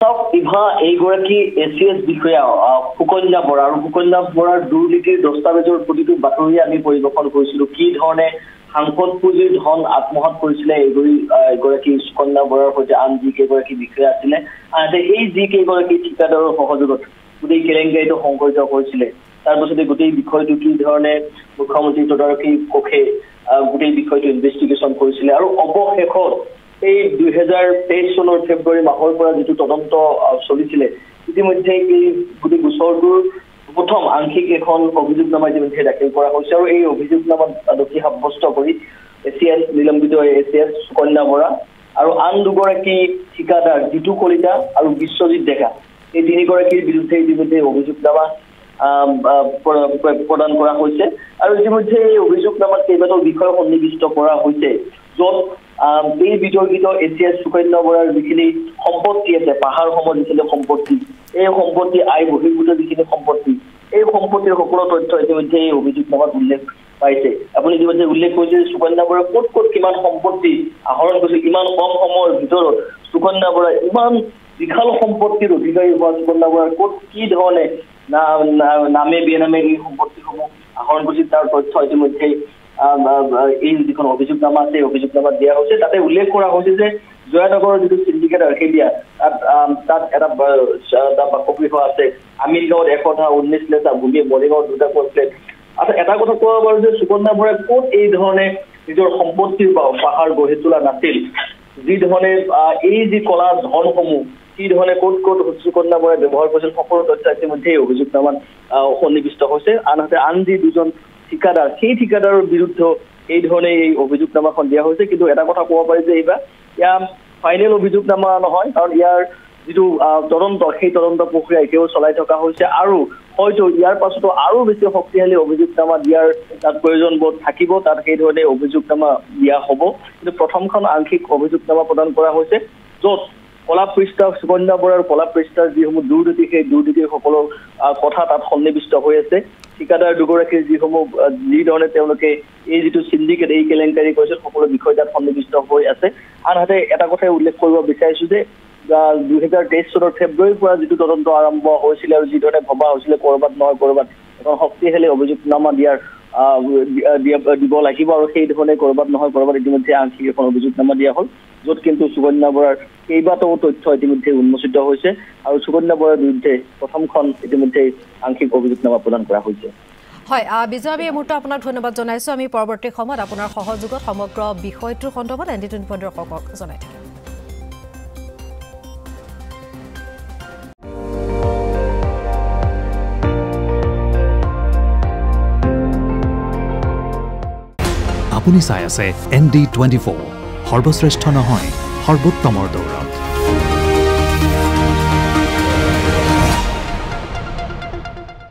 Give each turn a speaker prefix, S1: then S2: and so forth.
S1: Eva এইগৰাকী ACS বিষয়া সুকন্যা বৰা আৰু সুকন্যা বৰাৰ দুৰ্নীতিৰ দস্তাবেজৰ প্ৰতিটো বাতৰি আমি পৰিৱেশন কৰিছিলোঁ। কি ধৰণে সাংসদ পুঁজিৰ ধন আত্মসাৎ কৰিছিলে এইগৰাকী সুকন্যা বৰাৰ সৈতে আন যিকেইগৰাকী বিষয়া আছিলে, আনহাতে এই যিকেইগৰাকী ঠিকাদাৰৰ সহযোগত গোটেই কেলেংকাৰীটো সংঘটিত হৈছিলে। তাৰপিছতে গোটেই বিষয়টো কি ধৰণে মুখ্যমন্ত্ৰী তদাৰকী কক্ষে গোটেই বিষয়টো ইনভেষ্টিগেশ্যন কৰিছিলে আৰু অৱশেষত এই 2023 চনৰ ফেব্ৰুৱাৰী মাহৰ পৰা যিটো তদন্ত চলিছিলে, ইতিমধ্যে এই গোটেই গোচৰটোৰ প্ৰথম আংশিক এখন অভিযোগনামা ইতিমধ্যে দাখিল কৰা হৈছে আৰু এই অভিযোগনামাত দোষী সাব্যস্ত কৰি এছিএছ নিলম্বিত এছিএছ সুকন্যা বৰা আৰু আন দুগৰাকী ঠিকাদাৰ জিতু কলিতা আৰু বিশ্বজিৎ ডেকা, এই তিনিগৰাকীৰ বিৰুদ্ধে ইতিমধ্যে অভিযোগনামা প্ৰদান কৰা হৈছে আৰু ইতিমধ্যে এই অভিযোগনামাত কেইবাটাও বিষয় সন্নিৱিষ্ট কৰা হৈছে, য'ত এই বিতৰ্কিত এছিএছ সুকন্যা বৰাৰ যিখিনি সম্পত্তি আছে, পাহাৰসমূহ যিখিনি সম্পত্তি, এই সম্পত্তি আয় বহিৰ্ভূত যিখিনি সম্পত্তি, এই সম্পত্তিৰ সকলো তথ্য ইতিমধ্যে এই অভিযোগনামাত উল্লেখ পাইছে। আপুনি ইতিমধ্যে উল্লেখ কৰিছে যে সুকন্যা বৰা ক'ত ক'ত কিমান সম্পত্তি আহৰণ কৰিছে, ইমান কম সময়ৰ ভিতৰত সুকন্যা বৰা ইমান বিশাল সম্পত্তিৰ অধিকাৰী হোৱা সুকন্যা বৰাৰ ক'ত কি ধৰণে নামে বেনামে এই সম্পত্তিসমূহ আহৰণ কৰিছিল তাৰ তথ্য ইতিমধ্যে এই যিখন অভিযোগনামা আছে অভিযোগনামাত দিয়া হৈছে। তাতে উল্লেখ কৰা হৈছে যে জয়ানগৰৰ যিটো চিণ্ডিকেট আৰ্কেডিয়া তাত এটা বাসগৃহ আছে, আমিনগাঁৱত 119 লেচা ভূমি, মৰিগাঁৱত 2টা ফ্লেট। এটা কথা কোৱা বাৰু যে সুকন্যা বৰাই ক'ত এই ধৰণে নিজৰ সম্পত্তিৰ পাহাৰ গঢ়ি তোলা নাছিল, যি ধৰণে এই যি কলা ধনসমূহ কি ধৰণে ক'ত ক'ত সুকন্যা বৰাই ব্যৱহাৰ কৰিছিল, সকলো তথ্য ইতিমধ্যে এই অভিযোগনামাত সন্নিৱিষ্ট হৈছে। আনহাতে আন যি দুজন ঠিকাদাৰ, সেই ঠিকাদাৰৰ বিৰুদ্ধে এই ধৰণে এই অভিযোগনামাখন দিয়া হৈছে। কিন্তু এটা কথা ক'ব পাৰি যে এইবাৰ ইয়াৰ ফাইনেল অভিযোগনামা নহয়, কাৰণ ইয়াৰ যিটো তদন্ত, সেই তদন্ত প্ৰক্ৰিয়া এতিয়াও চলাই থকা হৈছে আৰু হয়তো ইয়াৰ পাছতো আৰু বেছি শক্তিশালী অভিযোগনামা দিয়াৰ তাত প্ৰয়োজন বোধ থাকিব, তাত সেই ধৰণে অভিযোগনামা দিয়া হ'ব। কিন্তু প্ৰথমখন আংশিক অভিযোগনামা প্ৰদান কৰা হৈছে, য'ত কলা পৃষ্ঠা সুকন্যা বৰাৰ কলা পৃষ্ঠাৰ যিসমূহ দুৰ্নীতি, সেই দুৰ্নীতিৰ সকলো কথা তাত সন্নিৱিষ্ট হৈ আছে। ঠিকাদাৰ দুগৰাকীৰ যিসমূহ যি ধৰণে তেওঁলোকে এই যিটো চিণ্ডিকেট, এই কেলেংকাৰী কৰিছিল, সকলো বিষয় তাত সন্নিৱিষ্ট হৈ আছে। আনহাতে এটা কথাই উল্লেখ কৰিব বিচাৰিছো যে 2023 চনৰ ফেব্ৰুৱাৰীৰ পৰা যিটো তদন্ত আৰম্ভ হৈছিলে আৰু যি ধৰণে ভবা হৈছিলে ক'ৰবাত নহয় ক'ৰবাত এখন শক্তিশালী অভিযোগনামা দিব লাগিব আৰু সেই ধৰণে ক'ৰবাত নহয় ক'ৰবাত ইতিমধ্যে আংশিক এখন অভিযোগনামা দিয়া হ'ল, য'ত কিন্তু সুকন্যা বৰাৰ কেইবাটাও তথ্য ইতিমধ্যে উন্মোচিত হৈছে আৰু সুকন্যা বৰাৰ বিৰুদ্ধে প্ৰথমখন ইতিমধ্যে আংশিক অভিযোগনামা প্ৰদান কৰা হৈছে।
S2: হয়, বিজয়, আমি এই মুহূৰ্তে আপোনাক ধন্যবাদ জনাইছোঁ। আমি পৰৱৰ্তী সময়ত আপোনাৰ সহযোগত সমগ্ৰ বিষয়টোৰ সন্দৰ্ভত ND24 দৰ্শকক জনাই থাকিম।
S3: আপুনি চাই আছে ND24, সৰ্বশ্ৰেষ্ঠ নহয়, সৰ্বোত্তমৰ দৌৰ।